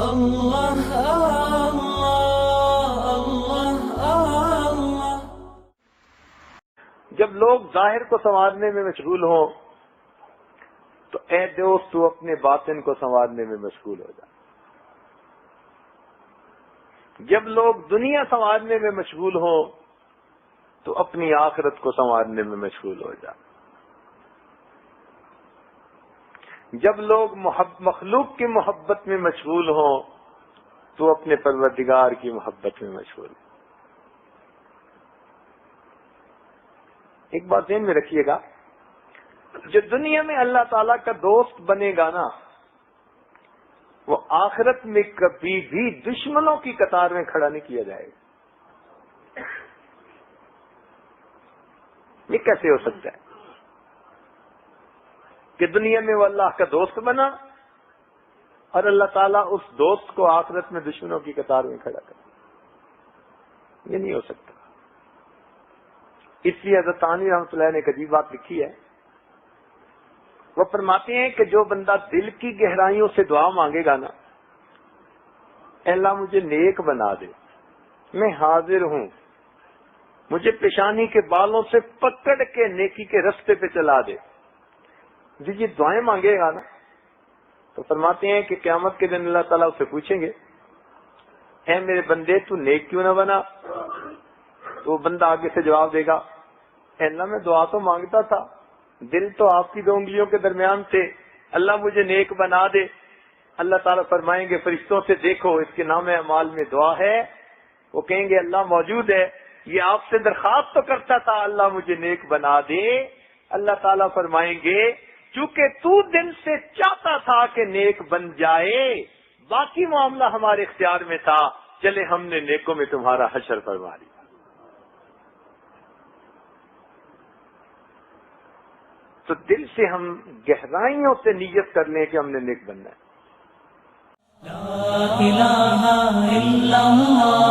اللہ اللہ اللہ اللہ۔ جب لوگ ظاہر کو سنوارنے میں مشغول ہوں تو اے دوست تو اپنے باطن کو سنوارنے میں مشغول ہو جا۔ جب لوگ دنیا سنوارنے میں مشغول ہوں تو اپنی آخرت کو سنوارنے میں مشغول ہو جا۔ جب لوگ مخلوق کی محبت میں مشغول ہوں تو اپنے پروردگار کی محبت میں مشغول ہوں۔ ایک بات ذہن میں رکھیے گا، جو دنیا میں اللہ تعالیٰ کا دوست بنے گا نا، وہ آخرت میں کبھی بھی دشمنوں کی قطار میں کھڑا نہیں کیا جائے گا۔ یہ کیسے ہو سکتا ہے کہ دنیا میں وہ اللہ کا دوست بنا اور اللہ تعالیٰ اس دوست کو آخرت میں دشمنوں کی قطار میں کھڑا کرے؟ یہ نہیں ہو سکتا۔ اس لیے حضرت ثانی رحمۃ اللہ نے ایک عجیب بات لکھی ہے۔ وہ فرماتے ہیں کہ جو بندہ دل کی گہرائیوں سے دعا مانگے گا نا، اے اللہ مجھے نیک بنا دے، میں حاضر ہوں، مجھے پیشانی کے بالوں سے پکڑ کے نیکی کے رستے پہ چلا دے، جو یہ دعائیں مانگے گا نا، تو فرماتے ہیں کہ قیامت کے دن اللہ تعالیٰ اسے پوچھیں گے، اے میرے بندے تو نیک کیوں نہ بنا؟ تو بندہ آگے سے جواب دے گا، اے اللہ میں دعا تو مانگتا تھا، دل تو آپ کی دو انگلیوں کے درمیان تھے، اللہ مجھے نیک بنا دے۔ اللہ تعالیٰ فرمائیں گے فرشتوں سے، دیکھو اس کے نام اعمال میں دعا ہے۔ وہ کہیں گے اللہ موجود ہے، یہ آپ سے درخواست تو کرتا تھا اللہ مجھے نیک بنا دے۔ اللہ تعالیٰ فرمائیں گے چونکہ تو دل سے چاہتا تھا کہ نیک بن جائے، باقی معاملہ ہمارے اختیار میں تھا، چلے ہم نے نیکوں میں تمہارا حشر فرما لیا۔ تو دل سے ہم گہرائیوں سے نیت کر لیں کہ ہم نے نیک بننا ہے۔ لا الہ الا اللہ